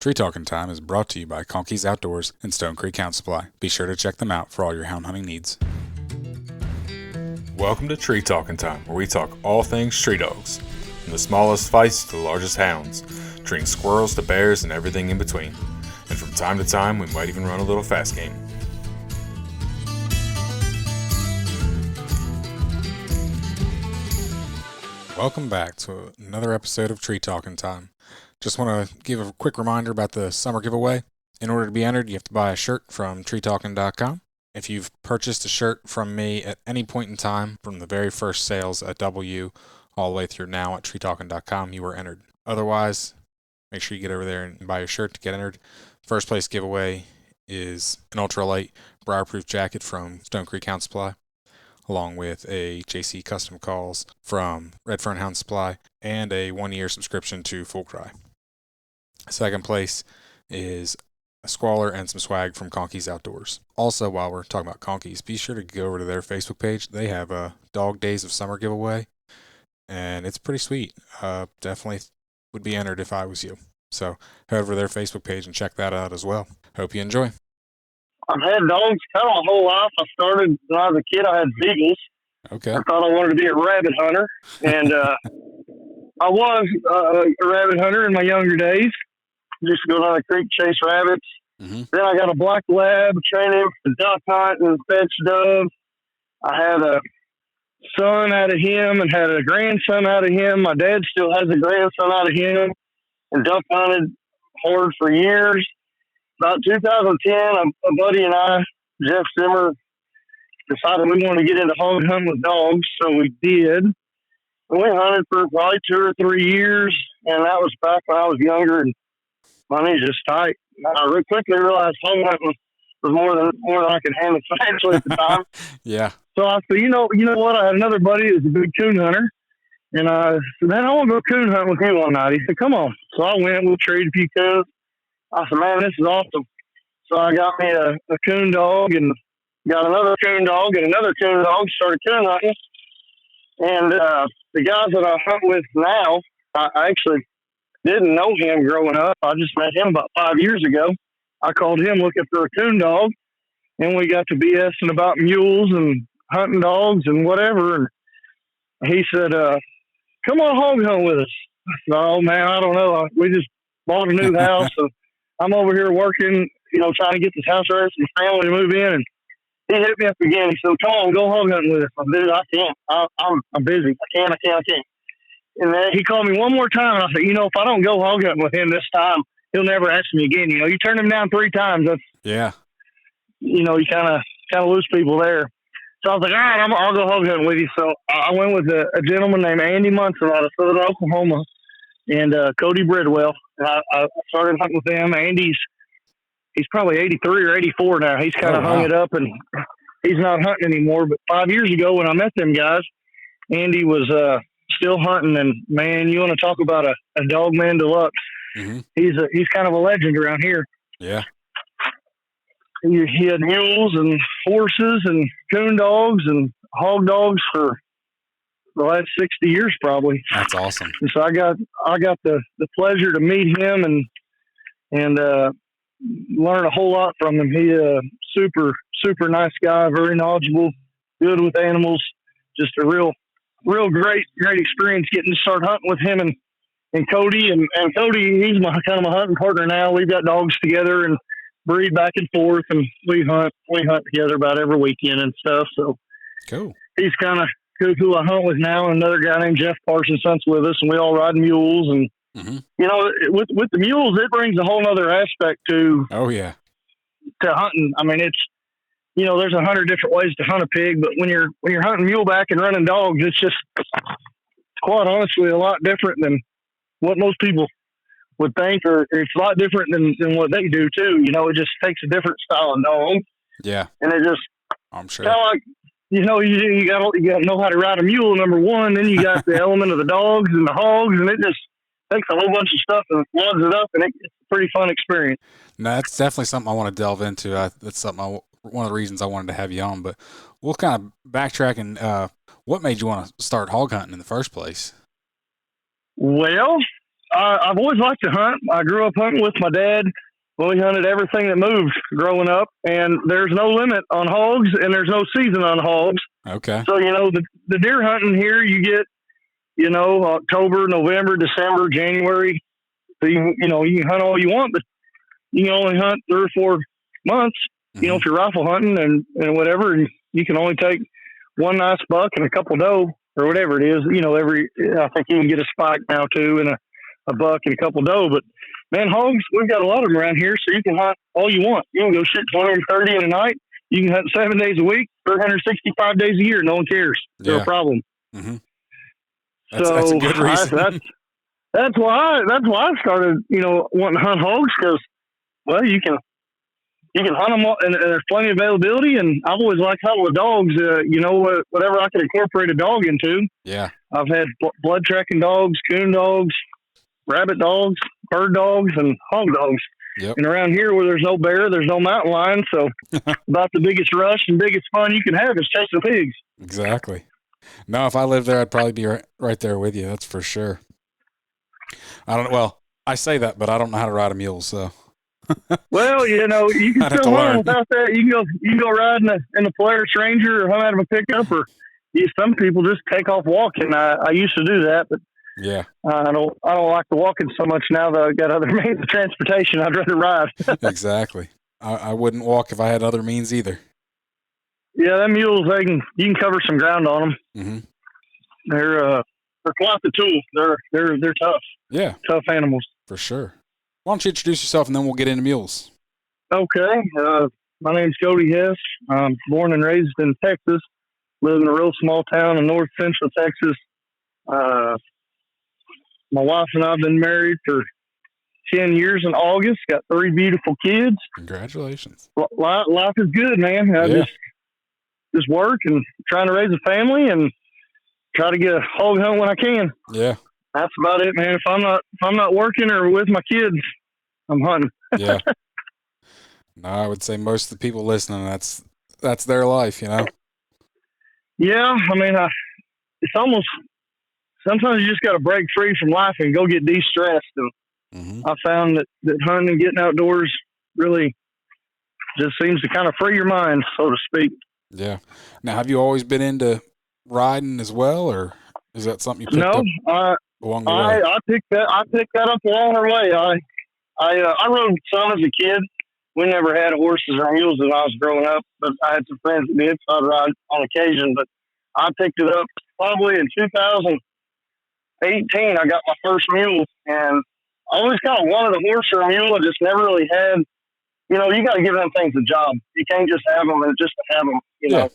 Tree Talking Time is brought to you by Conkey's Outdoors and Stone Creek Hound Supply. Be sure to check them out for all your hound hunting needs. Welcome to Tree Talking Time, where we talk all things tree dogs, from the smallest feists to the largest hounds, treating squirrels to bears and everything in between. And from time to time, we might even run a little fast game. Welcome back to another episode of Tree Talking Time. Just want to give a quick reminder about the summer giveaway. In order to be entered, you have to buy a shirt from treetalking.com. If you've purchased a shirt from me at any point in time, from the very first sales at W all the way through now at treetalking.com, you are entered. Otherwise, make sure you get over there and buy your shirt to get entered. First place giveaway is an ultralight briarproof jacket from Stone Creek Hound Supply, along with a JC Custom Calls from Redfern Hound Supply, and a 1-year subscription to Full Cry. Second place is a squaller and some swag from Conkey's Outdoors. Also, while we're talking about Conkey's, be sure to go over to their Facebook page. They have a Dog Days of Summer giveaway, and it's pretty sweet. Definitely would be entered if I was you. So head over to their Facebook page and check that out as well. Hope you enjoy. I've had dogs kind of my whole life. I started when I was a kid. I had beagles. Okay. I thought I wanted to be a rabbit hunter, and I was a rabbit hunter in my younger days. Used to go down the creek, chase rabbits. Mm-hmm. Then I got a black lab, trained him for duck hunt and fetch doves. I had a son out of him and had a grandson out of him. My dad still has a grandson out of him, and duck hunted hard for years. About 2010, a buddy and I, Jeff Zimmer, decided we wanted to get into hog hunting with dogs, so we did. And we hunted for probably 2 or 3 years, and that was back when I was younger and my knees just tight. I quickly realized hog hunting was more than I could handle financially at the time. Yeah. So I said, you know what? I had another buddy who was a big coon hunter, and I said, man, I want to go coon hunting with you one night. He said, come on. So I went. We traded a few coons. I said, man, this is awesome. So I got me a coon dog and got another coon dog and another coon dog, started coon hunting. And the guys that I hunt with now, I actually didn't know him growing up. I just met him about 5 years ago. I called him looking for a coon dog, and we got to BSing about mules and hunting dogs and whatever. And he said, come on hog hunt with us. I said, oh, man, I don't know. We just bought a new house, so I'm over here working, trying to get this house ready for my family to move in. And he hit me up again. He said, come on, go hog hunting with us. I said, dude, I can't. I'm busy. I can't. And then he called me one more time, and I said, if I don't go hog hunting with him this time, he'll never ask me again. You turn him down 3 times. That's, Yeah. You kind of lose people there. So I was like, all right, I'll go hog hunting with you. So I went with a gentleman named Andy Munson out of Southern Oklahoma and Cody Bridwell. And I started hunting with them. Andy's probably 83 or 84 now. He's kind of hung it up, and he's not hunting anymore. But 5 years ago when I met them guys, Andy was still hunting. And, man, you want to talk about a dog man deluxe. Mm-hmm. He's kind of a legend around here. Yeah. He had mules and horses and coon dogs and hog dogs for the last 60 years probably. That's awesome. And so I got the pleasure to meet him and learn a whole lot from him. He super nice guy, very knowledgeable, good with animals. Just a real great experience getting to start hunting with him and Cody. And Cody, he's my hunting partner now. We've got dogs together and breed back and forth, and we hunt together about every weekend and stuff. So cool. He's kind of who I hunt with now. And another guy named Jeff Parsons hunts with us, and we all ride mules. And with the mules, it brings a whole other aspect to hunting. I mean, it's there's 100 different ways to hunt a pig, but when you're hunting muleback and running dogs, it's just quite honestly a lot different than what most people would think, or it's a lot different than what they do too. It just takes a different style of dog. Yeah. And it just, I'm sure. Kind of like, you got to know how to ride a mule, number one. Then you got the element of the dogs and the hogs, and it just takes a whole bunch of stuff and floods it up, and it's a pretty fun experience. No, that's definitely something I want to delve into. That's something one of the reasons I wanted to have you on. But we'll kind of backtrack and what made you want to start hog hunting in the first place? Well, I've always liked to hunt. I grew up hunting with my dad. We hunted everything that moved growing up, and there's no limit on hogs, and there's no season on hogs. Okay. So, the deer hunting here, you get, October, November, December, January. So, you can hunt all you want, but you can only hunt 3 or 4 months, if you're rifle hunting and whatever, and you can only take one nice buck and a couple doe or whatever it is. I think you can get a spike now too, and a buck and a couple doe, but man, hogs, we've got a lot of them around here, so you can hunt all you want. You can go shoot 20 and 30 in a night. You can hunt 7 days a week, 365 days a year. No one cares. No problem. Mm-hmm. That's a good reason. That's why I started, wanting to hunt hogs, because, well, you can hunt them all, and there's plenty of availability. And I've always liked hunting with dogs. Whatever I could incorporate a dog into. Yeah. I've had blood tracking dogs, coon dogs, rabbit dogs, bird dogs, and hog dogs. Yep. And around here where there's no bear, there's no mountain lion, so about the biggest rush and biggest fun you can have is chasing pigs. Exactly. No, if I lived there, I'd probably be right there with you. That's for sure. I don't know. Well, I say that, but I don't know how to ride a mule, so. Well, you can still hunt without that. You can go ride in the Polaris Ranger or hunt out of a pickup, or some people just take off walking. I used to do that, but yeah, I don't like the walking so much now that I've got other means of transportation. I'd rather ride. Exactly. I wouldn't walk if I had other means either. Yeah, them mules, you can cover some ground on them. Mm-hmm. They're quite the tool. They're tough. Yeah, tough animals for sure. Why don't you introduce yourself and then we'll get into mules? Okay, my name's Cody Hess. I'm born and raised in Texas. Live in a real small town in north central Texas. My wife and I have been married for 10 years in August. Got 3 beautiful kids. Congratulations. Life is good, man. I just work and trying to raise a family and try to get a hog hunt when I can. Yeah. That's about it, man. If I'm not working or with my kids, I'm hunting. Yeah. No, I would say most of the people listening, that's their life, Yeah, I mean, it's almost, sometimes you just got to break free from life and go get de-stressed. And I found that hunting and getting outdoors really just seems to kind of free your mind, so to speak. Yeah. Now, have you always been into riding as well, or is that something you picked up along the way? I picked that up along the way. I rode some as a kid. We never had horses or mules when I was growing up, but I had some friends that did, so I'd ride on occasion. But I picked it up probably in 2018. I got my first mule, and I always kind of wanted a horse or a mule. I just never really had. You got to give them things a job. You can't just have them and just have them. Know.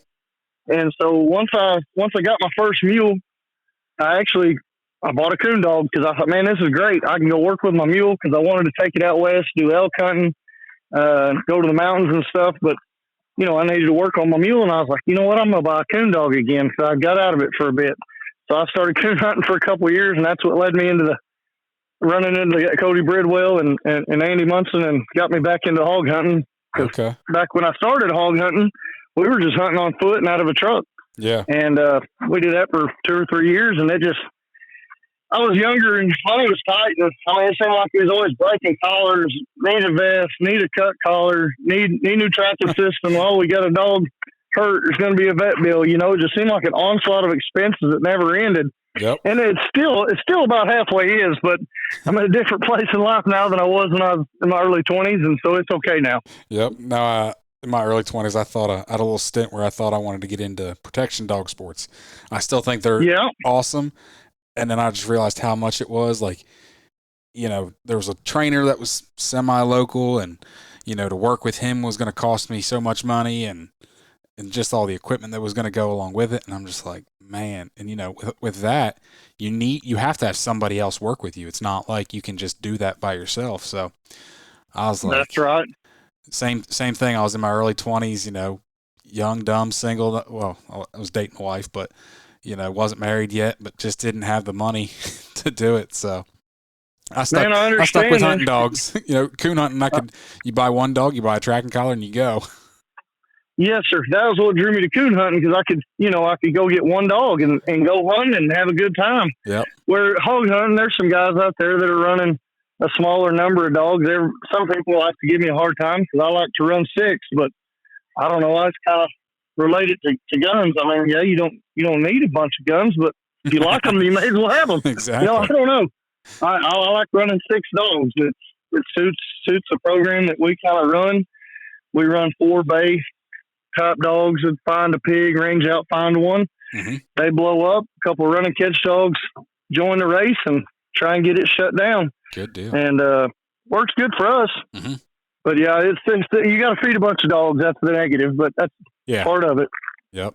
And so once I got my first mule, I bought a coon dog because I thought, man, this is great. I can go work with my mule because I wanted to take it out west, do elk hunting, go to the mountains and stuff. But, I needed to work on my mule, and I was like, you know what, I'm going to buy a coon dog again. So I got out of it for a bit. So I started coon hunting for a couple of years, and that's what led me into running into Cody Bridwell and Andy Munson and got me back into hog hunting. Okay. Back when I started hog hunting, we were just hunting on foot and out of a truck. Yeah. And we did that for 2 or 3 years, and I was younger and money was tight. And it seemed like it was always breaking collars, need a vest, need a cut collar, need new tractor system. Oh, we got a dog hurt. There's going to be a vet bill. It just seemed like an onslaught of expenses that never ended. Yep. And it's still about halfway is, but I'm in a different place in life now than I was when I was in my early 20s, and so it's okay now. Yep. Now, in my early 20s, I thought I had a little stint where I thought I wanted to get into protection dog sports. I still think they're awesome. And then I just realized how much it was. Like, there was a trainer that was semi-local, and, to work with him was going to cost me so much money and just all the equipment that was going to go along with it. And I'm just like, man. And, with that, you have to have somebody else work with you. It's not like you can just do that by yourself. So I was like, that's right. Same thing. I was in my early 20s, young, dumb, single. Well, I was dating a wife, but, wasn't married yet, but just didn't have the money to do it. So I stuck with hunting dogs. Coon hunting, you buy one dog, you buy a tracking collar, and you go. Yes, sir. That was what drew me to coon hunting because I could go get one dog and go hunting and have a good time. Yep. Where hog hunting, there's some guys out there that are running a smaller number of dogs. Some people like to give me a hard time because I like to run 6, but I don't know. That's kind of related to guns. I mean, yeah, you don't need a bunch of guns, but if you like them, you may as well have them. Exactly. I don't know. I like running 6 dogs. It suits the program that we kind of run. We run 4 bay type dogs that find a pig, range out, find one. Mm-hmm. They blow up. A couple of running catch dogs join the race and try and get it shut down. Good deal. And works good for us. Mm-hmm. But yeah, it's you got to feed a bunch of dogs. That's the negative, but that's part of it. Yep.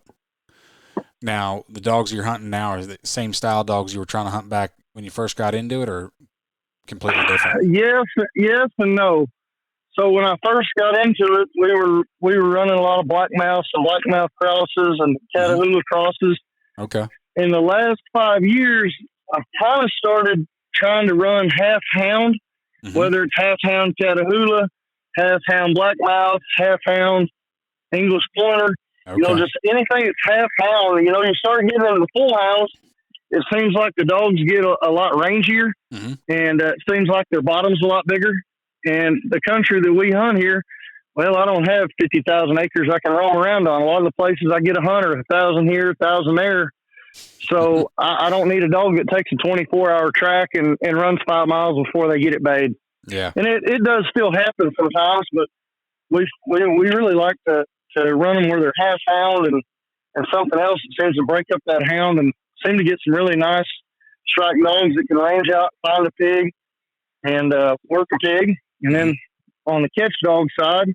Now, the dogs you're hunting now are the same style dogs you were trying to hunt back when you first got into it, or completely different? Yes, and no. So when I first got into it, we were running a lot of blackmouths and blackmouth crosses and Catahoula crosses. Okay. In the last 5 years, I've kind of started trying to run half hound, whether it's half hound Catahoula, half hound blackmouth, half hound English pointer. Okay. Just anything that's half hound. You start getting into the full hounds, it seems like the dogs get a lot rangier, and it seems like their bottom's a lot bigger. And the country that we hunt here, well, I don't have 50,000 acres I can roam around on. A lot of the places I get 100, 1,000 here, 1,000 there. So I don't need a dog that takes a 24-hour track and runs 5 miles before they get it bayed. Yeah. And it does still happen sometimes, but we really like to run them where they're half hound and something else that seems to break up that hound and seem to get some really nice strike dogs that can range out, find a pig, and work a pig. And then on the catch dog side,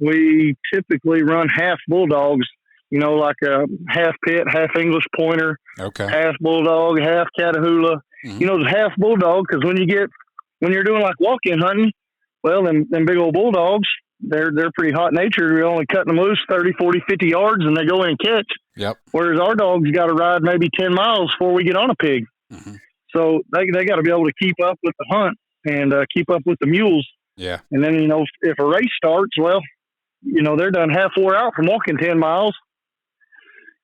we typically run half bulldogs, like a half pit, half English pointer, half bulldog, half Catahoula. The half bulldog, because when you're doing like walk-in hunting, well, them big old bulldogs, they're pretty hot natured. We're only cutting them loose 30, 40, 50 yards and they go in and catch. Yep. Whereas our dogs got to ride maybe 10 miles before we get on a pig. So they got to be able to keep up with the hunt and keep up with the mules. Yeah. And then, if a race starts, well, they're done half wore out from walking 10 miles.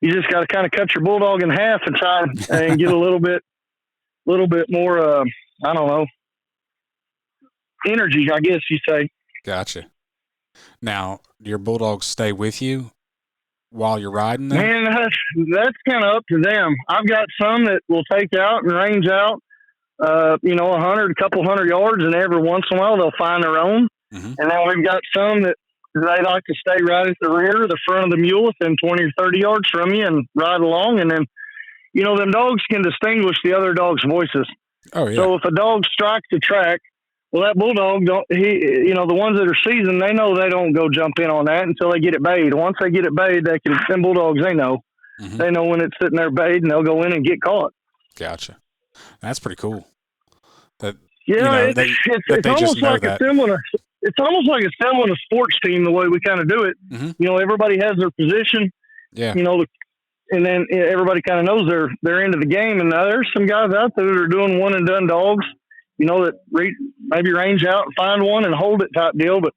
You just got to kind of cut your bulldog in half and try and get a little bit more, I don't know, energy, I guess you say. Gotcha. Now, do your bulldogs stay with you while you're riding them? Man, that's kind of up to them. I've got some that will take out and range out, 100, a couple hundred yards, and every once in a while they'll find their own. And then we've got some that they like to stay right at the rear, the front of the mule, within 20 or 30 yards from you and ride along. And then, them dogs can distinguish the other dog's voices. Oh, yeah. So if a dog strikes the track, well, that bulldog, the ones that are seasoned, they know they don't go jump in on that until they get it bayed. Once they get it bayed, them bulldogs, they know. They know when it's sitting there bayed, and they'll go in and get caught. Gotcha. That's pretty cool. It's almost like a similar sports team, the way we kind of do it. Everybody has their position. Yeah. And then everybody kind of knows they're into the game. And now there's some guys out there that are doing one and done dogs, that maybe range out and find one and hold it type deal, but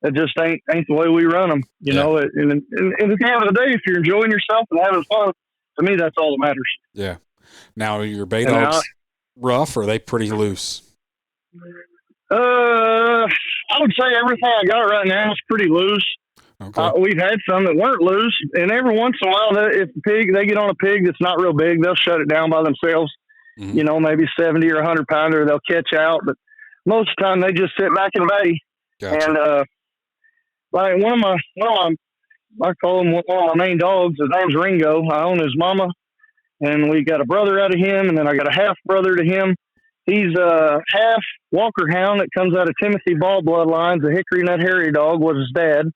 it just ain't the way we run them. And at the end of the day, if you're enjoying yourself and having fun, to me, that's all that matters. Yeah. Now, are your bay dogs rough, or are they pretty loose? I would say everything I got right now is pretty loose. Okay. We've had some that weren't loose, and every once in a while, if they get on a pig that's not real big, they'll shut it down by themselves. Maybe 70 or 100 pounder, they'll catch out, but most of the time they just sit back and bay. Gotcha. And like one of my, I call him one of my main dogs. His name's Ringo. I own his mama, and we got a brother out of him, and then I got a half brother to him. He's a half Walker Hound that comes out of Timothy Ball bloodlines. A Hickory Nut Harry dog was his dad,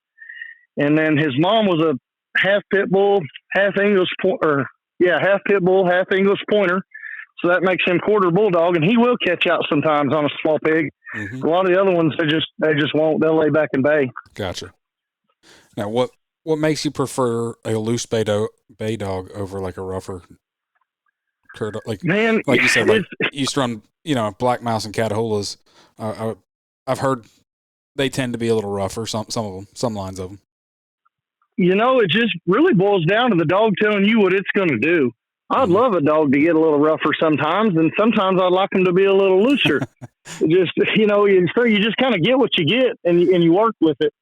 and then his mom was a half pit bull, half English half pit bull, half English pointer. So that makes him quarter bulldog, and he will catch out sometimes on a small pig. A lot of the other ones, they just won't. They'll lay back and bay. Gotcha. Now, what makes you prefer a loose bay dog over like a rougher turtle? Like you said, like you used to run, black mouse and Catahoulas. I've heard they tend to be a little rougher. Some of them, some lines of them. It just really boils down to the dog telling you what it's going to do. I'd love a dog to get a little rougher sometimes, and sometimes I'd like them to be a little looser. Just, so you just kind of get what you get, and you work with it.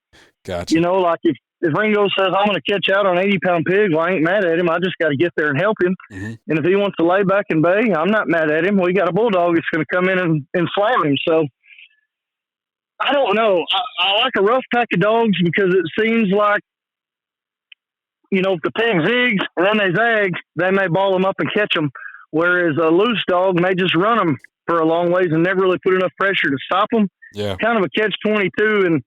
Gotcha. Like if Ringo says, I'm going to catch out on 80-pound pig, well, I ain't mad at him. I just got to get there and help him. Mm-hmm. And if he wants to lay back and bay, I'm not mad at him. We got a bulldog that's going to come in and slam him. So I don't know. I like a rough pack of dogs because it seems like, if the pig zigs and then they zag, they may ball them up and catch them. Whereas a loose dog may just run them for a long ways and never really put enough pressure to stop them. Yeah. Kind of a catch-22. And,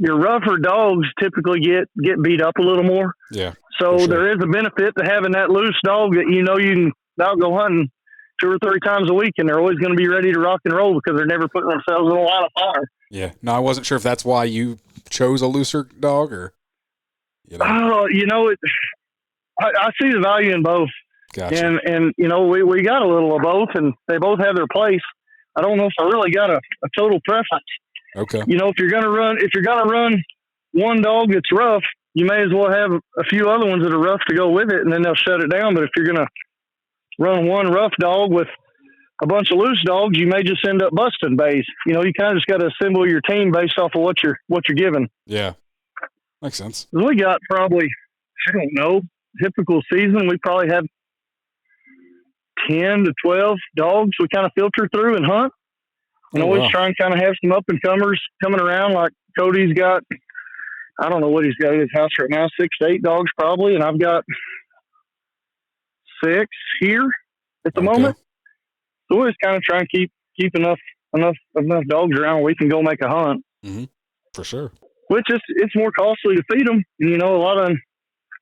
your rougher dogs typically get beat up a little more. Yeah. So sure. there is a benefit to having that loose dog that you can go hunting 2 or 3 times a week, and they're always going to be ready to rock and roll because they're never putting themselves in a lot of fire. Yeah. No, I wasn't sure if that's why you chose a looser dog or. I see the value in both. Gotcha. And we got a little of both, and they both have their place. I don't know if I really got a total preference. Okay. If you're gonna run one dog that's rough, you may as well have a few other ones that are rough to go with it, and then they'll shut it down. But if you're gonna run one rough dog with a bunch of loose dogs, you may just end up busting bays. You kind of just got to assemble your team based off of what you're given. Yeah, makes sense. We got probably, I don't know, typical season, we probably have 10 to 12 dogs we kind of filter through and hunt. And always try and kind of have some up-and-comers coming around. Like Cody's got, I don't know what he's got in his house right now, 6 to 8 dogs probably, and I've got 6 here at the moment. So we always kind of try and keep enough dogs around where we can go make a hunt. Mm-hmm. For sure. Which it's more costly to feed them. And, a lot of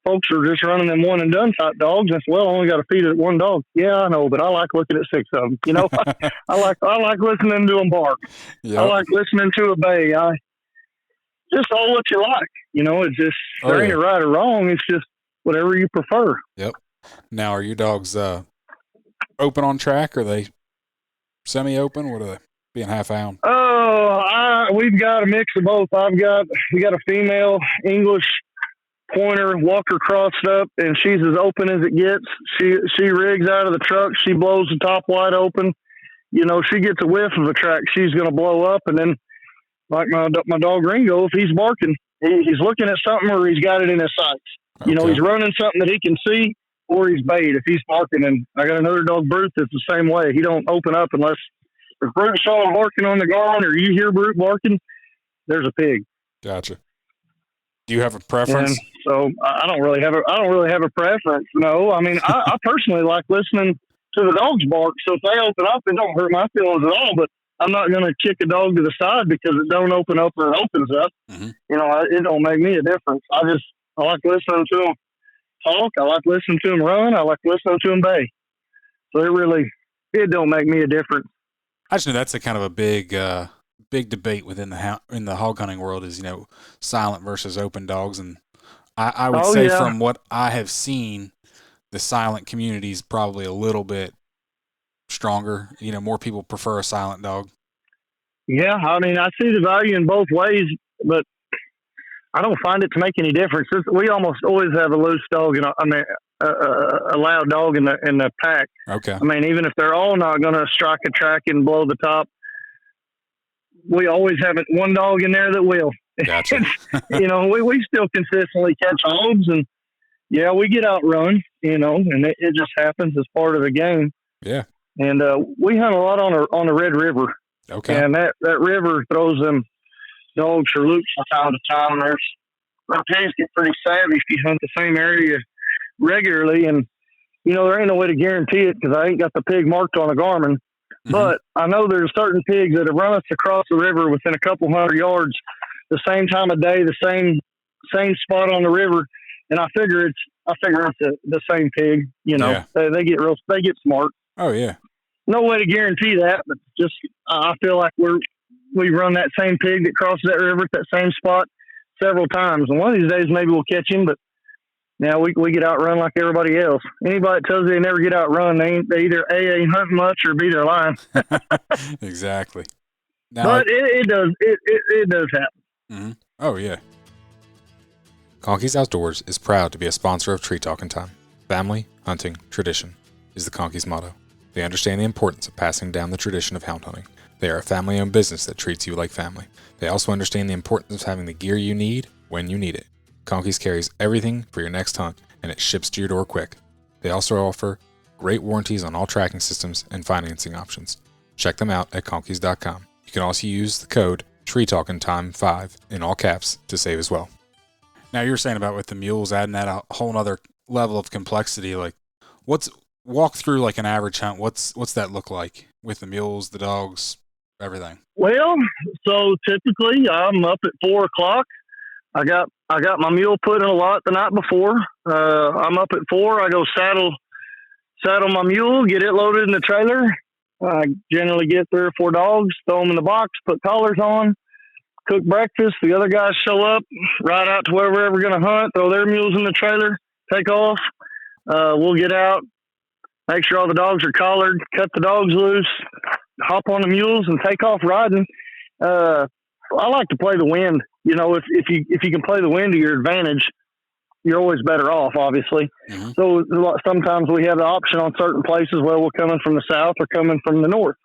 folks are just running them one and done type dogs. And I only got to feed it one dog. Yeah, I know, but I like looking at 6 of them. I like listening to them bark. Yep. I like listening to a bay. Just all what you like. It's just there ain't a right or wrong. It's just whatever you prefer. Yep. Now, are your dogs open on track? Or are they semi-open? What are they? Being half hound? We've got a mix of both. We got a female English pointer walker crossed up, and she's as open as it gets. She rigs out of the truck. She blows the top wide open. She gets a whiff of a track, she's going to blow up. And then, like my dog Ringo, if he's barking, he's looking at something or he's got it in his sights. Okay. He's running something that he can see, or he's bait if he's barking. And I got another dog, Brute, that's the same way. He don't open up unless if Brute saw him barking on the garland or you hear Brute barking, there's a pig. Gotcha. Do you have a preference? And so I don't really have a preference. No, I mean I personally like listening to the dogs bark. So if they open up, it don't hurt my feelings at all. But I'm not going to kick a dog to the side because it don't open up or it opens up. Mm-hmm. It don't make me a difference. I like listening to them talk. I like listening to them run. I like listening to them bay. So it don't make me a difference. I just know that's a kind of a big debate within in the hog hunting world is, silent versus open dogs. And I would say from what I have seen, the silent community is probably a little bit stronger. More people prefer a silent dog. Yeah. I mean, I see the value in both ways, but I don't find it to make any difference. We almost always have a loose dog and a loud dog in the pack. Okay. I mean, even if they're all not going to strike a track and blow the top, we always have one dog in there that will. Gotcha. we still consistently catch hogs, and we get outrun, and it just happens as part of the game. Yeah. And we hunt a lot on the Red River. Okay. And that river throws them dogs or loops from time to time. Our pigs get pretty savvy if you hunt the same area regularly, and there ain't no way to guarantee it because I ain't got the pig marked on a Garmin. Mm-hmm. But I know there's certain pigs that have run us across the river within a couple hundred yards, the same time of day, the same spot on the river, and I figure it's the same pig. They get smart. Oh yeah. No way to guarantee that, but just I feel like we run that same pig that crosses that river at that same spot several times, and one of these days maybe we'll catch him. But now we get outrun like everybody else. Anybody that tells you they never get outrun, they either A, ain't hunting much, or B, they're lying. Exactly. Now, but it does happen. Mm-hmm. Oh yeah. Conkey's Outdoors is proud to be a sponsor of Tree Talking Time. Family, hunting, tradition is the Conkey's motto. They understand the importance of passing down the tradition of hound hunting. They are a family-owned business that treats you like family. They also understand the importance of having the gear you need when you need it. Conkey's carries everything for your next hunt, and it ships to your door quick. They also offer great warranties on all tracking systems and financing options. Check them out at conkeys.com. You can also use the code TreeTalkingTime5 in all caps to save as well. Now, you were saying about with the mules adding that a whole other level of complexity. Like, walk through like an average hunt? What's that look like with the mules, the dogs, everything? Well, so typically I'm up at 4:00. I got my mule put in a lot the night before. I'm up at 4. I go saddle my mule, get it loaded in the trailer. I generally get 3 or 4 dogs, throw them in the box, put collars on, cook breakfast. The other guys show up, ride out to where we're ever going to hunt, throw their mules in the trailer, take off. We'll get out, make sure all the dogs are collared, cut the dogs loose, hop on the mules, and take off riding. I like to play the wind. You know, if you can play the wind to your advantage, you're always better off, obviously. Mm-hmm. So sometimes we have the option on certain places where we're coming from the south or coming from the north.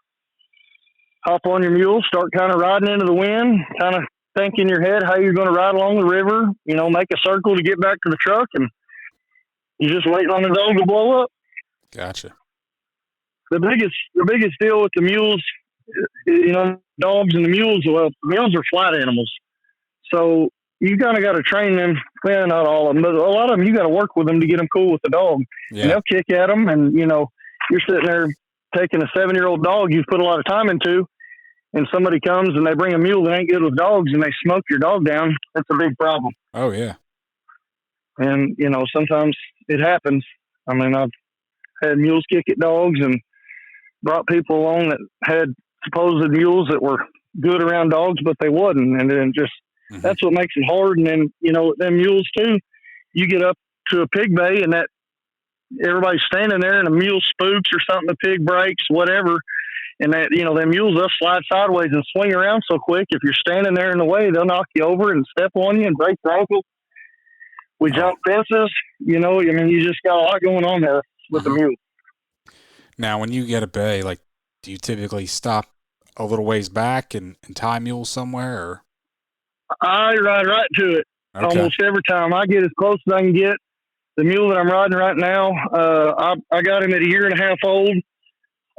Hop on your mule, start kind of riding into the wind, kind of think in your head how you're going to ride along the river, you know, make a circle to get back to the truck, and you're just waiting on the dog to blow up. Gotcha. The biggest deal with the mules, you know, dogs and the mules, well, mules are flight animals. So you kind of got to train them. Well, not all of them, but a lot of them, you got to work with them to get them cool with the dog. Yeah. And they'll kick at them, and, you know, you're sitting there taking a 7-year-old dog you've put a lot of time into, and somebody comes and they bring a mule that ain't good with dogs and they smoke your dog down. That's a big problem. Oh, yeah. And, you know, sometimes it happens. I mean, I've had mules kick at dogs and brought people along that had supposed mules that were good around dogs, but they wasn't. And then just, that's what makes it hard. And then, you know, them mules too, you get up to a pig bay and that everybody's standing there and a mule spooks or something, the pig breaks, whatever. And that, you know, them mules, they'll slide sideways and swing around so quick. If you're standing there in the way, they'll knock you over and step on you and break your ankle. We jump fences, you know, I mean, you just got a lot going on there with the mule. Now, when you get a bay, like, do you typically stop a little ways back and tie mules somewhere? Or? I ride right to it. Okay. Almost every time. I get as close as I can get. The mule that I'm riding right now, I got him at 1.5 years old.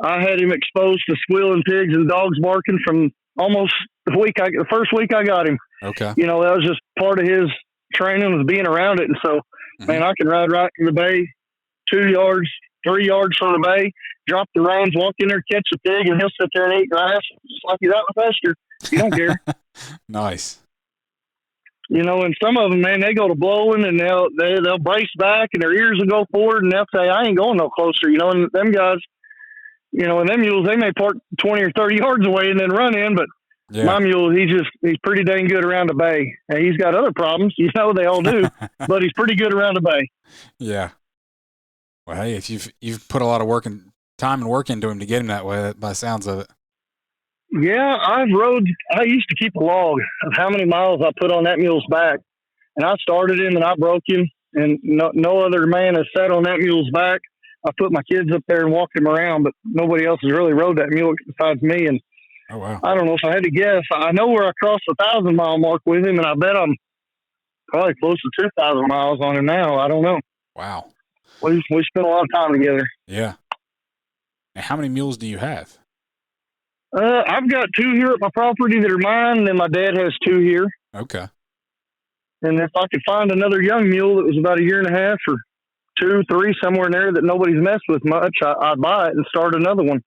I had him exposed to squealing pigs and dogs barking from almost the first week I got him. Okay. You know, that was just part of his training, was being around it. And so, man, I can ride right to the bay, 2 yards, 3 yards from the bay, drop the reins, walk in there, catch a pig, and he'll sit there and eat grass just like he's out in the pasture. He don't care. Nice. You know, and some of them, man, they go to blowing and they'll brace back and their ears will go forward and they'll say, I ain't going no closer. You know, and them guys, you know, and them mules, they may park 20 or 30 yards away and then run in, but my mule, he's pretty dang good around the bay. And he's got other problems, you know, they all do, but he's pretty good around the bay. Yeah. Well, hey, if you've put a lot of time and work into him to get him that way, by the sounds of it. Yeah, I used to keep a log of how many miles I put on that mule's back. And I started him and I broke him, and no other man has sat on that mule's back. I put my kids up there and walked him around, but nobody else has really rode that mule besides me. And oh, wow. I don't know if I had to guess. I know where I crossed the 1,000-mile mark with him, and I bet I'm probably close to 2,000 miles on him now. I don't know. Wow. We spent a lot of time together. Yeah. And how many mules do you have? I've got 2 here at my property that are mine, and then my dad has 2 here. Okay. And if I could find another young mule that was about 1.5 years or 2, 3, somewhere in there that nobody's messed with much, I'd buy it and start another one.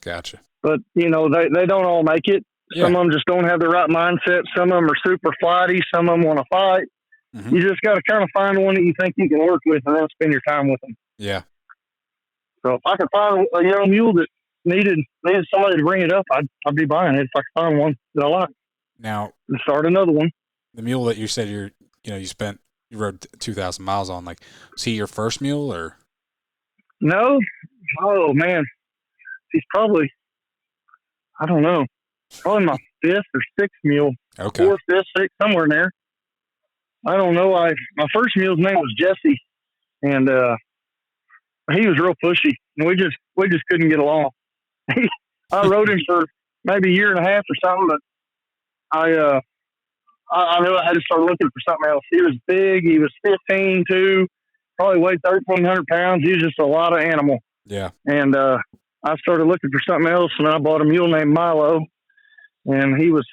Gotcha. But, you know, they don't all make it. Some of them just don't have the right mindset. Some of them are super flighty. Some of them want to fight. You just got to kind of find one that you think you can work with and then spend your time with them. Yeah. So if I could find a young mule that needed somebody to bring it up, I'd be buying it if I could find one that I like. Now, and start another one. The mule that you said you rode 2,000 miles on, like, was he your first mule or? No. Oh man, he's probably, I don't know, probably my 5th or 6th mule. Okay. 4th, 5th, 6th, somewhere in there. I don't know. My first mule's name was Jesse, and he was real pushy, and we just couldn't get along. I rode him for maybe a year and a half or something, but I knew I had to start looking for something else. He was big. He was 15 too. Probably weighed 1,300 pounds. He was just a lot of animal. Yeah. And I started looking for something else, and I bought a mule named Milo, and he was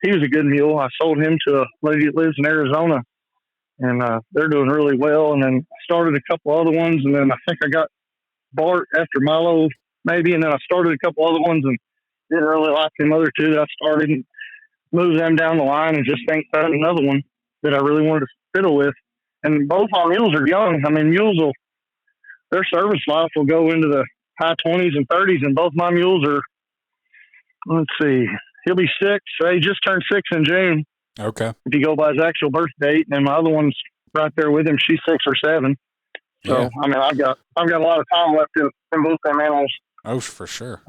a good mule. I sold him to a lady that lives in Arizona, and they're doing really well. And then I started a couple other ones, and then I think I got Bart after Milo maybe, and then I started a couple other ones and didn't really like them other two that I started and moved them down the line and just think found another one that I really wanted to fiddle with. And both my mules are young. I mean, their service life will go into the high 20s and 30s, and both my mules are, let's see, he'll be 6. So he just turned 6 in June. Okay. If you go by his actual birth date, and my other one's right there with him. She's 6 or 7. So, Yeah. I mean, I've got a lot of time left in both them animals. Oh, for sure.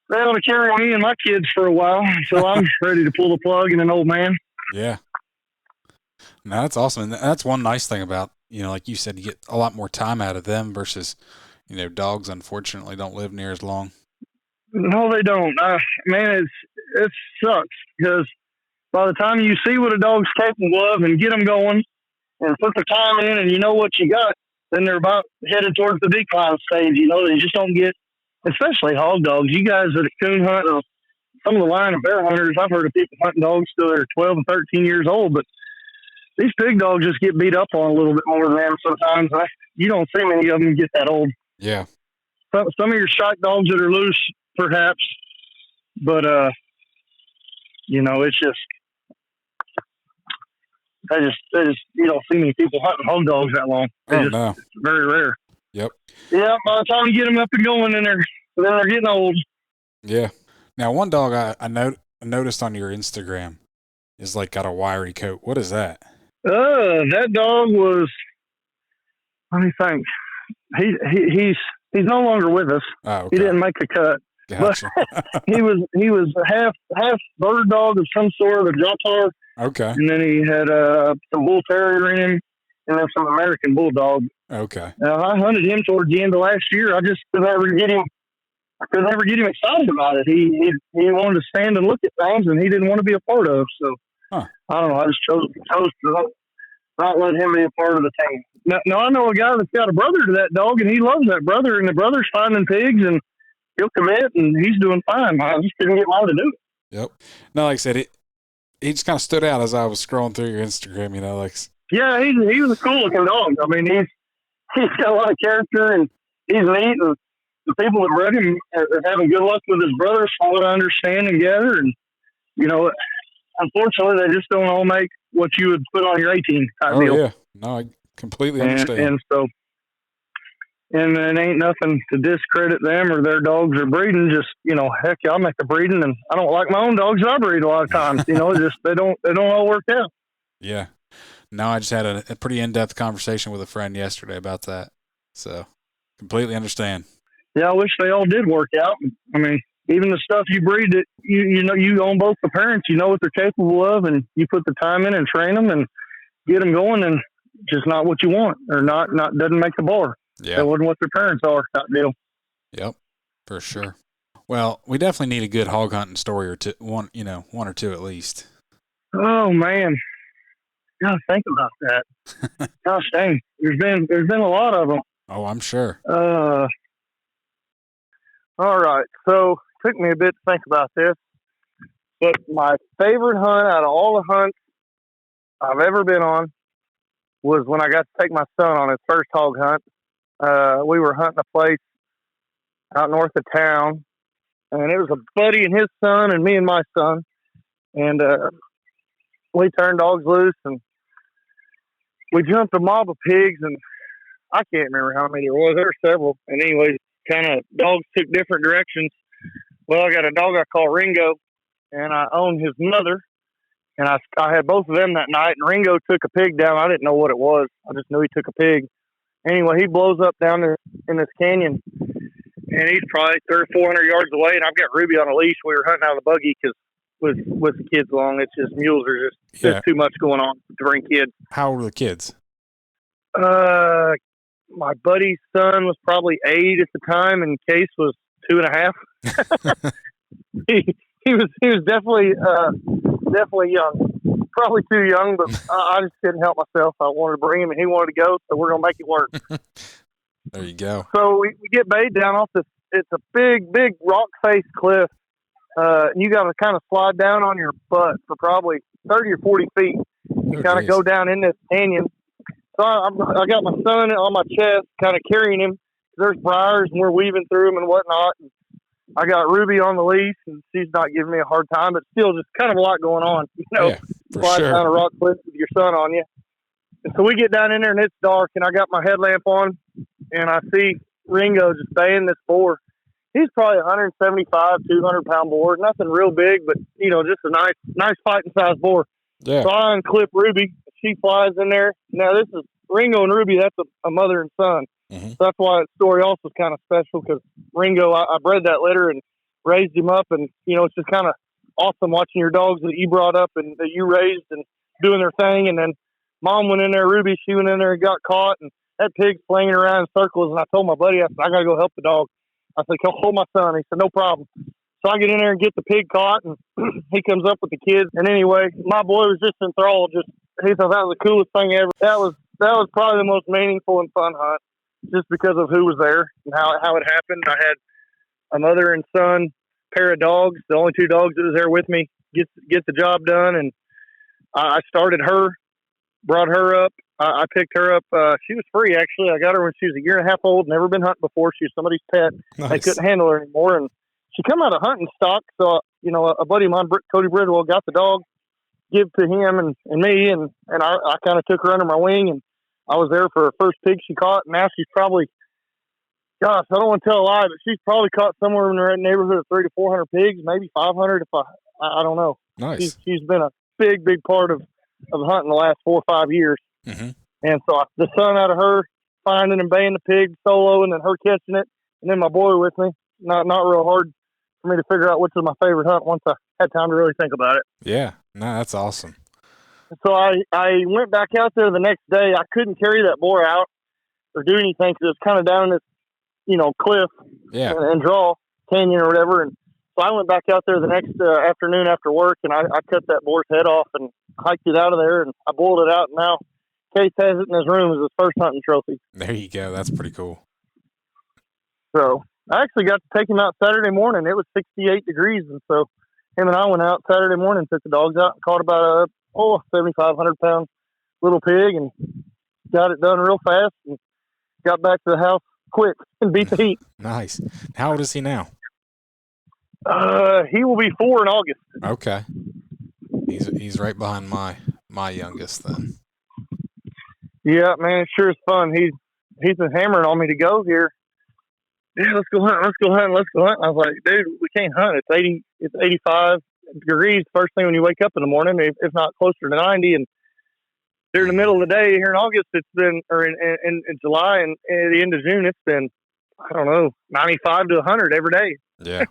They're able to carry me and my kids for a while, so I'm ready to pull the plug and an old man. Yeah. No, that's awesome. And that's one nice thing about, like you said, you get a lot more time out of them versus, dogs unfortunately don't live near as long. No, they don't. Man, it sucks because by the time you see what a dog's capable of and get them going and put the time in and you know what you got, then they're about headed towards the decline stage. They just don't get, especially hog dogs. You guys that coon hunt, or some of the lion and bear hunters, I've heard of people hunting dogs till they're 12 and 13 years old, but these big dogs just get beat up on a little bit more than them sometimes. You don't see many of them get that old. Yeah. Some of your strike dogs that are loose, perhaps, but it's just they just you don't see many people hunting hog dogs that long. No. It's very rare. Yep. Yeah, by the time you get them up and going, then they're getting old. Yeah. Now, one dog I noticed on your Instagram is got a wiry coat. What is that? That dog was. Let me think. He's no longer with us. Oh, okay. He didn't make the cut. Gotcha. But he was half bird dog of some sort, a Dratar. Okay. And then he had some bull terrier in him, and then some American bulldog. Okay. Now I hunted him towards the end of last year. I just could never get him. I could never get him excited about it. He wanted to stand and look at things, and he didn't want to be a part of. So I don't know. I just chose to not let him be a part of the team. Now I know a guy that's got a brother to that dog, and he loves that brother, and the brother's finding pigs, and he'll commit, and he's doing fine. I just didn't get mine to do it. Yep. No, like I said, he just kind of stood out as I was scrolling through your Instagram. Yeah, he was a cool looking dog. I mean, he's got a lot of character, and he's neat. And the people that bred him are having good luck with his brothers, from what I understand and gather. And unfortunately, they just don't all make what you would put on your 18 type deal. Yeah, no, I completely understand. And so, and it ain't nothing to discredit them or their dogs or breeding. Just heck, I'll make a breeding, and I don't like my own dogs I breed a lot of times. Just they don't all work out. Yeah. No, I just had a pretty in-depth conversation with a friend yesterday about that. So, completely understand. Yeah, I wish they all did work out. I mean, even the stuff you breed that you own both the parents, you know what they're capable of, and you put the time in and train them and get them going, and just not what you want, or not doesn't make the bar. Yeah. That wasn't what their parents are, that deal. Yep, for sure. Well, we definitely need a good hog hunting story or two, one or two at least. Oh man. Gotta think about that. Gosh dang, there's been a lot of them. Oh, I'm sure. All right, so it took me a bit to think about this, but my favorite hunt out of all the hunts I've ever been on was when I got to take my son on his first hog hunt. We were hunting a place out north of town, and it was a buddy and his son and me and my son, and we turned dogs loose, and we jumped a mob of pigs, and I can't remember how many there was. There were several. And anyways, kind of dogs took different directions. Well, I got a dog I call Ringo, and I own his mother. And I had both of them that night, and Ringo took a pig down. I didn't know what it was. I just knew he took a pig. Anyway, he blows up down there in this canyon, and he's probably 300 or 400 yards away, and I've got Ruby on a leash. We were hunting out of the buggy because with the kids along, it's just mules are just There's Yeah. too much going on to bring kids. How old are the kids? My buddy's son was probably 8 at the time, and Case was 2.5. He was definitely young, probably too young, but I just couldn't help myself. I wanted to bring him, and he wanted to go, so we're gonna make it work. There you go. So we get bait down off this. It's a big rock face cliff. You got to kind of slide down on your butt for probably 30 or 40 feet. You kind of go down in this canyon. So I got my son on my chest, kind of carrying him. There's briars, and we're weaving through them and whatnot. And I got Ruby on the leash, and she's not giving me a hard time, but still just kind of a lot going on. Yeah, for slide sure. down a rock cliff with your son on you. And so we get down in there, and it's dark, and I got my headlamp on, and I see Ringo just baying this boar. He's probably 175, 200-pound boar. Nothing real big, but, just a nice fighting-sized boar. Yeah. So I unclip Ruby. She flies in there. Now, this is Ringo and Ruby. That's a mother and son. Mm-hmm. So that's why that story also is kind of special, because Ringo, I bred that litter and raised him up. And, it's just kind of awesome watching your dogs that you brought up and that you raised and doing their thing. And then Mom went in there, Ruby, she went in there and got caught. And that pig's flinging around in circles. And I told my buddy, I said, I got to go help the dog. I said, go hold my son. He said, no problem. So I get in there and get the pig caught, and he comes up with the kids. And anyway, my boy was just enthralled. He thought that was the coolest thing ever. That was probably the most meaningful and fun hunt, just because of who was there and how it happened. I had a mother and son pair of dogs, the only two dogs that was there with me, get the job done. And I started her, brought her up. I picked her up. She was free, actually. I got her when she was a year and a half old, never been hunting before. She was somebody's pet. Nice. They couldn't handle her anymore. And she come out of hunting stock. So, a buddy of mine, Cody Bridwell, got the dog, give to him and me. And I kind of took her under my wing, and I was there for her first pig she caught. Now she's probably, gosh, I don't want to tell a lie, but she's probably caught somewhere in the neighborhood of 300 to 400 pigs, maybe 500 if I don't know. Nice. She's been a big part of hunting the last 4 or 5 years. Mm-hmm. And so the son out of her finding and baying the pig solo, and then her catching it, and then my boy with me. Not real hard for me to figure out which was my favorite hunt once I had time to really think about it. Yeah, no, that's awesome. So I went back out there the next day. I couldn't carry that boar out or do anything because it was kind of down this, cliff and draw canyon or whatever. And so I went back out there the next afternoon after work, and I cut that boar's head off and hiked it out of there, and I boiled it out. And now Case has it in his room as his first hunting trophy. There you go. That's pretty cool. So I actually got to take him out Saturday morning. It was 68 degrees, and so him and I went out Saturday morning, took the dogs out, and caught about a 7,500-pound little pig, and got it done real fast, and got back to the house quick and beat the heat. Nice. How old is he now? He will be 4 in August. Okay. He's right behind my youngest then. Yeah, man, it sure is fun. He's been hammering on me to go here. Yeah, let's go hunt. I was like, dude, we can't hunt. It's 85 degrees first thing when you wake up in the morning, if not closer to 90. And during the middle of the day here in August, it's been, or in July and at the end of June, it's been, I don't know, 95 to 100 every day. Yeah.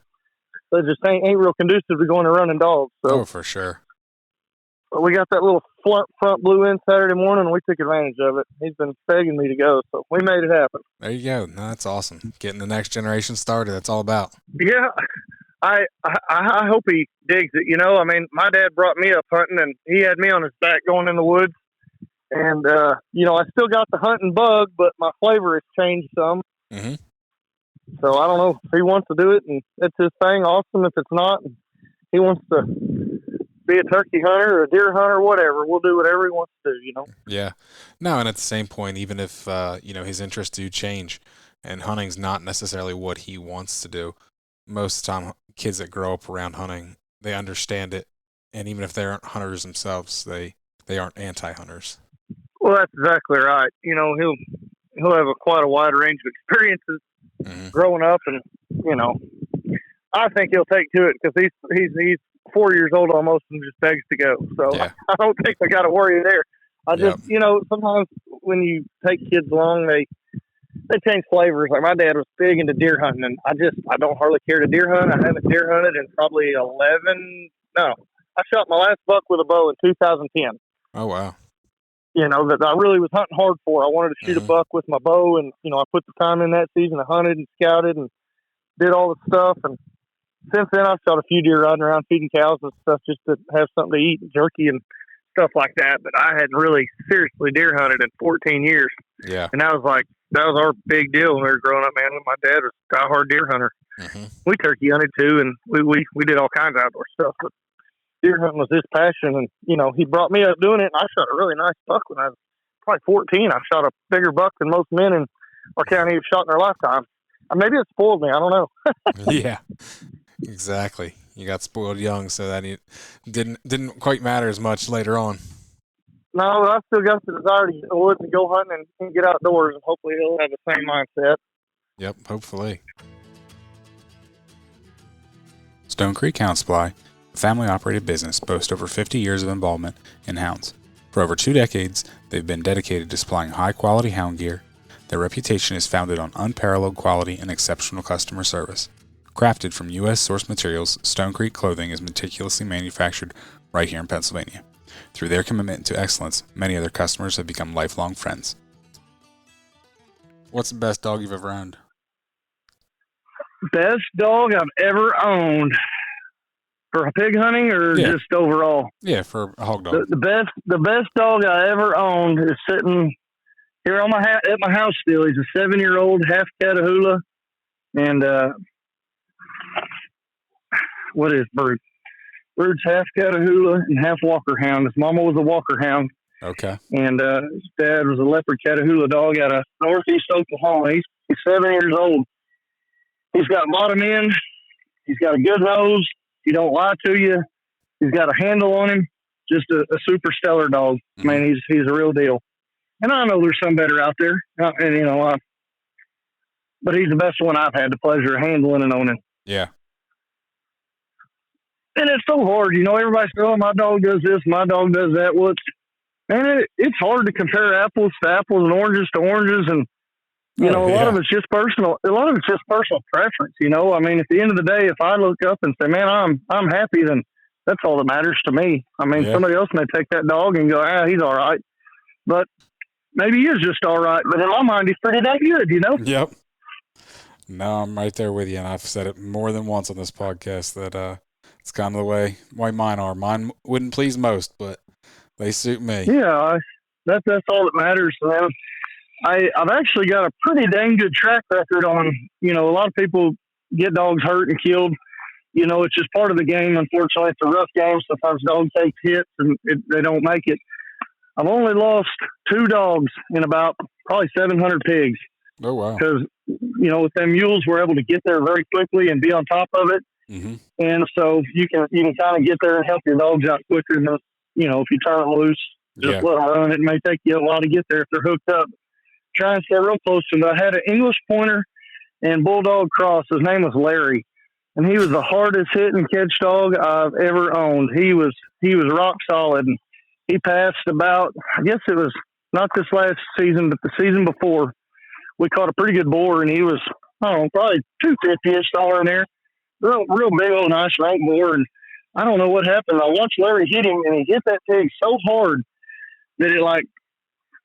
So it just ain't real conducive to going and running dogs. So. Oh, for sure. But we got that little front blew in Saturday morning, and we took advantage of it. He's been begging me to go, so we made it happen. There you go. No, that's awesome. Getting the next generation started. That's all about. Yeah, I hope he digs it. I mean, my dad brought me up hunting, and he had me on his back going in the woods. And, I still got the hunting bug, but my flavor has changed some. Mm-hmm. So I don't know if he wants to do it, and it's his thing. Awesome. If it's not, he wants to be a turkey hunter or a deer hunter, whatever. We'll do whatever he wants to do, Yeah. No, and at the same point, even if, his interests do change and hunting's not necessarily what he wants to do, most of the time kids that grow up around hunting, they understand it. And even if they aren't hunters themselves, they aren't anti-hunters. Well, that's exactly right. He'll have quite a wide range of experiences growing up, and, I think he'll take to it because he's 4 years old almost and just begs to go. So yeah. I don't think I got to worry there. I just, sometimes when you take kids along, they change flavors. Like my dad was big into deer hunting, and I don't hardly care to deer hunt. I haven't deer hunted in probably I shot my last buck with a bow in 2010. Oh, wow. That I really was hunting hard for. I wanted to shoot a buck with my bow, and I put the time in that season. I hunted and scouted and did all the stuff. And since then, I've shot a few deer riding around feeding cows and stuff just to have something to eat, and jerky and stuff like that. But I hadn't really seriously deer hunted in 14 years. Yeah. And that was our big deal when we were growing up, man. My dad was a diehard deer hunter. We turkey hunted too, and we did all kinds of outdoor stuff. But deer hunting was his passion, and he brought me up doing it. And I shot a really nice buck when I was probably 14. I shot a bigger buck than most men in our county have shot in their lifetime. Maybe it spoiled me. I don't know. Yeah, exactly. You got spoiled young, so that it didn't quite matter as much later on. No, but I still got the desire to get in the woods and go hunting and get outdoors, and hopefully he'll have the same mindset. Yep, hopefully. Stone Creek Hound Supply, a family-operated business, boasts over 50 years of involvement in hounds. For over 2 decades, they've been dedicated to supplying high-quality hound gear. Their reputation is founded on unparalleled quality and exceptional customer service. Crafted from U.S. source materials, Stone Creek clothing is meticulously manufactured right here in Pennsylvania. Through their commitment to excellence, many of their customers have become lifelong friends. What's the best dog you've ever owned? Best dog I've ever owned for pig hunting, or just overall? Yeah, for a hog dog. The best dog I ever owned is sitting here at my house still. He's a 7-year-old half Catahoula, and what is Brood? Brood's half Catahoula and half Walker Hound. His mama was a Walker Hound. Okay. And his dad was a leopard Catahoula dog out of northeast Oklahoma. He's 7 years old. He's got bottom end. He's got a good nose. He don't lie to you. He's got a handle on him. Just a super stellar dog. Man, he's a real deal. And I know there's some better out there. But he's the best one I've had the pleasure of handling and owning. Yeah. And it's so hard. Everybody says, oh, my dog does this, my dog does that. Well, it's hard to compare apples to apples and oranges to oranges. And, a lot of it's just personal. A lot of it's just personal preference, at the end of the day, if I look up and say, man, I'm happy, then that's all that matters to me. Somebody else may take that dog and go, he's all right. But maybe he is just all right. But in my mind, he's pretty dang good, Yep. No, I'm right there with you. And I've said it more than once on this podcast that it's kind of the way mine are. Mine wouldn't please most, but they suit me. Yeah, that's all that matters. Man. I've actually got a pretty dang good track record on, a lot of people get dogs hurt and killed. It's just part of the game. Unfortunately, it's a rough game. Sometimes dogs take hits and they don't make it. I've only lost 2 dogs in about probably 700 pigs. Oh, wow. Because, with them mules, we're able to get there very quickly and be on top of it. Mm-hmm. And so you can kind of get there and help your dogs out quicker than, if you turn it loose, just let them run. It may take you a while to get there if they're hooked up. Try and stay real close to them. I had an English pointer and bulldog cross. His name was Larry, and he was the hardest hitting catch dog I've ever owned. He was rock solid. And he passed about, I guess it was not this last season, but the season before. We caught a pretty good boar, and he was, I don't know, probably 250-ish somewhere in there. Real big old nice rank boar. And I don't know what happened. I watched Larry hit him, and he hit that pig so hard that it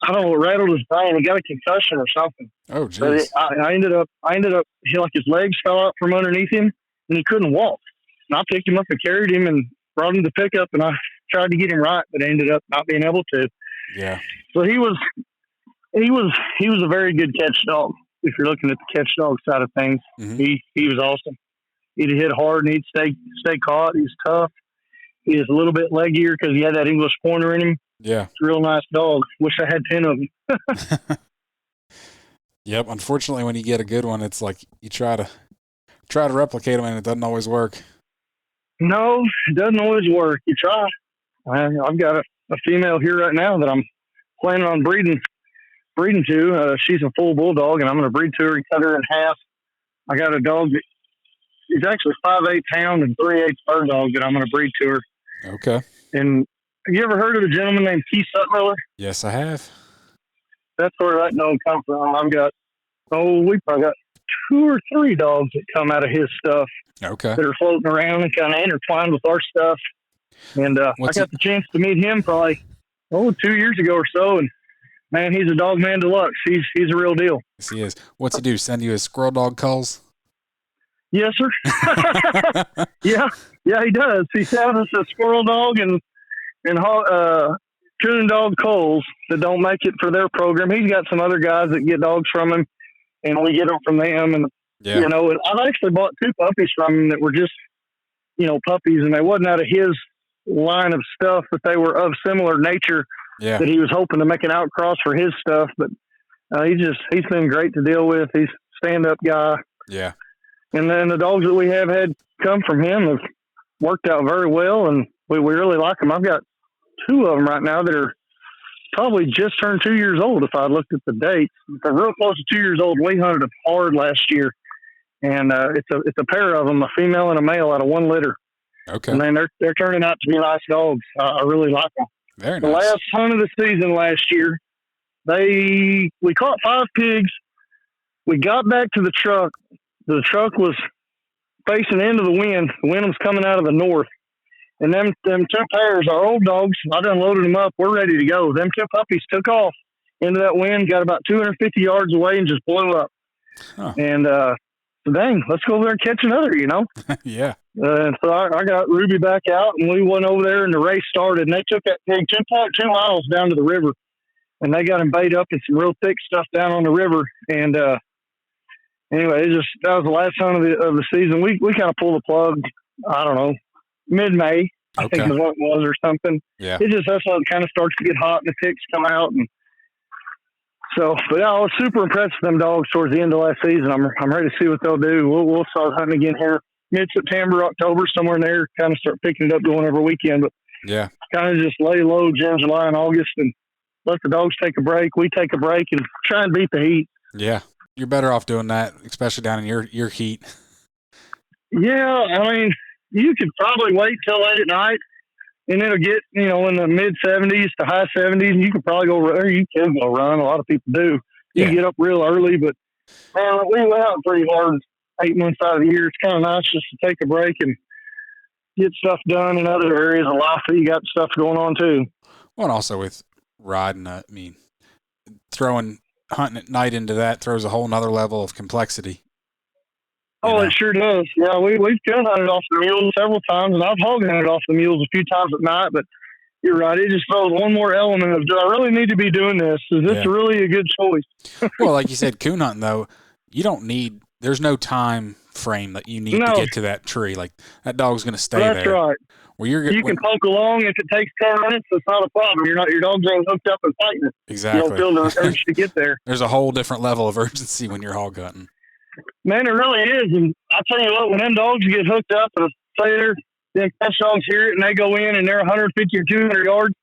I don't know, it rattled his brain. He got a concussion or something. Oh, jeez. I ended up, his legs fell out from underneath him, and he couldn't walk. And I picked him up and carried him and brought him to pickup, and I tried to get him right, but I ended up not being able to. Yeah. So he was a very good catch dog. If you're looking at the catch dog side of things, he was awesome. He'd hit hard and he'd stay caught. He's tough. He is a little bit leggier because he had that English pointer in him. Yeah. It's a real nice dog. Wish I had 10 of them. Yep. Unfortunately, when you get a good one, it's like you try to replicate them and it doesn't always work. No, it doesn't always work. You try. I've got a female here right now that I'm planning on breeding to. She's a full bulldog, and I'm going to breed to her and cut her in half. I got a dog that is actually 5/8 hound and 3/8 bird dog that I'm going to breed to her. Okay. And have you ever heard of a gentleman named Keith Sutmiller? Yes, I have. That's where that dog comes from. We probably got 2 or 3 dogs that come out of his stuff. Okay. That are floating around and kind of intertwined with our stuff. And I got the chance to meet him probably 2 years ago or so, and man, he's a dog man deluxe. He's a real deal. Yes, he is. What's he do? Send you his squirrel dog calls? Yes, sir. yeah, he does. He sends us a squirrel dog and coon dog calls that don't make it for their program. He's got some other guys that get dogs from him, and we get them from them. And you know, I've actually bought 2 puppies from him that were just, you know, puppies, and they wasn't out of his line of stuff, but they were of similar nature. Yeah. That he was hoping to make an outcross for his stuff, but he's been great to deal with. He's a stand-up guy. Yeah. And then the dogs that we have had come from him have worked out very well, and we really like them. I've got 2 of them right now that are probably just turned 2 years old if I looked at the dates. They're real close to 2 years old. We hunted them hard last year, and it's a pair of them, a female and a male, out of 1 litter. Okay. And then they're turning out to be nice dogs. I really like them. Very nice. The last hunt of the season last year, we caught 5 pigs. We got back to the truck. The truck was facing into the wind. The wind was coming out of the north. And them 2 pairs, our old dogs, I done loaded them up. We're ready to go. Them 2 puppies took off into that wind, got about 250 yards away, and just blew up. Huh. And dang, let's go over there and catch another, you know? Yeah. And so I got Ruby back out, and we went over there, and the race started. And they took that pig 2.2 miles down to the river, and they got him bait up in some real thick stuff down on the river. And anyway, that was the last hunt of the season. We kind of pulled the plug. I don't know, mid-May, I think is what it was, or something. Yeah. That's how it kind of starts to get hot, and the ticks come out, and so. But I was super impressed with them dogs towards the end of last season. I'm ready to see what they'll do. We'll start hunting again here mid-September, October, somewhere in there. Kind of start picking it up going every weekend, but yeah, kind of just lay low June, July, and August, and let the dogs take a break. We take a break and try and beat the heat. Yeah, you're better off doing that, especially down in your heat. Yeah, I mean, you could probably wait till late at night, and it'll get, you know, in the mid-70s to high 70s, and you can probably go run. You can go run. A lot of people do. You get up real early, but man, we went out pretty hard 8 months out of the year. It's kind of nice just to take a break and get stuff done in other areas of life that you got stuff going on too. Well, and also with riding, I mean, throwing hunting at night into that throws a whole nother level of complexity. Oh, it sure does. Yeah, we've coon hunted off the mules several times, and I've hog hunted off the mules a few times at night, but you're right. It just throws one more element of, do I really need to be doing this? Is this really a good choice? Well, like you said, coon hunting, though, there's no time frame that you need to get to that tree. Like, that dog's going to stay there. That's right. Well, you can poke along. If it takes 10 minutes, it's not a problem. Your dog's ain't hooked up and fighting it. Exactly. You don't feel the urge to get there. There's a whole different level of urgency when you're hog hunting. Man, it really is. And I tell you what, when them dogs get hooked up, and say them fence dogs hear it and they go in and they're 150 or 200 yards,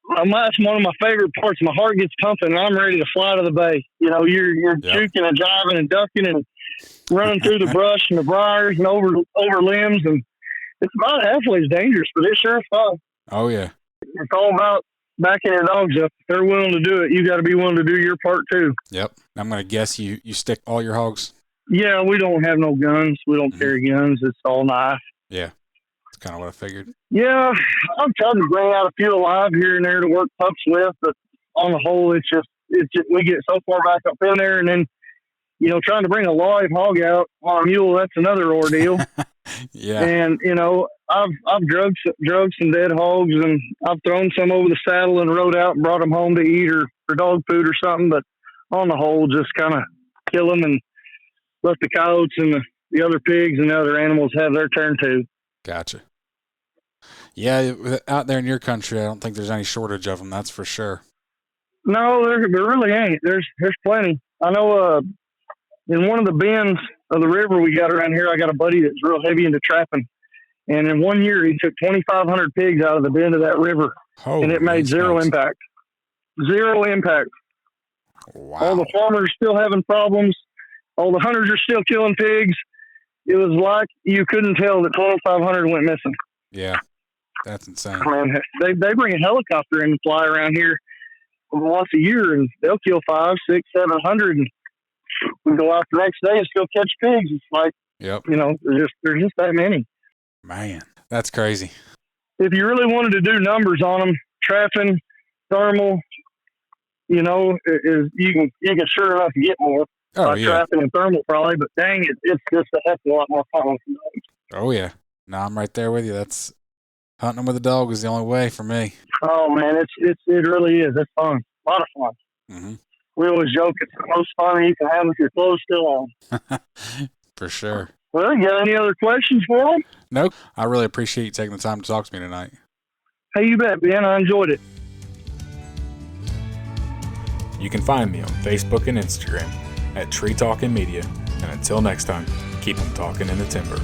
that's one of my favorite parts. My heart gets pumping and I'm ready to fly to the bay. You know, you're juking and jiving and ducking and running through the brush and the briars and over limbs, and it's about halfway as dangerous, but it sure is fun. Oh yeah, it's all about backing your dogs up. If they're willing to do it, you got to be willing to do your part too. Yep. I'm gonna guess you stick all your hogs. Yeah, we don't have no guns. We don't carry guns. It's all knife. Yeah, that's kind of what I figured. Yeah, I've tried to bring out a few alive here and there to work pups with, but on the whole, it's just we get so far back up in there, and then trying to bring a live hog out on a mule, that's another ordeal. Yeah. And I've drugged some dead hogs, and I've thrown some over the saddle and rode out and brought them home to eat or for dog food or something. But on the whole, just kind of kill them and let the coyotes and the other pigs and the other animals have their turn too. Gotcha. Yeah, out there in your country, I don't think there's any shortage of them. That's for sure. No, there really ain't. There's plenty. I know. In one of the bends of the river we got around here, I got a buddy that's real heavy into trapping. And in 1 year, he took 2,500 pigs out of the bend of that river. And it made zero impact. Zero impact. Wow. All the farmers are still having problems. All the hunters are still killing pigs. It was like you couldn't tell that 2,500 went missing. Yeah, that's insane. Man, they bring a helicopter in and fly around here once a year, and they'll kill 500, 600, 700, and we go out the next day and still catch pigs. It's like, yep. There's just that many. Man, that's crazy. if you really wanted to do numbers on them, trapping, thermal, is you can sure enough get more Oh, by yeah. trapping and thermal probably. But dang it, it's just a heck of a lot more fun. Oh, yeah. No, I'm right there with you. That's hunting them with a dog is the only way for me. Oh man, it really is. It's fun, a lot of fun. Mm-hmm. We always joke it's the most fun you can have with your clothes still on. For sure. Well, you got any other questions for them? Nope. I really appreciate you taking the time to talk to me tonight. Hey, you bet, Ben. I enjoyed it. You can find me on Facebook and Instagram at Tree Talking Media. And until next time, keep 'em talking in the timber.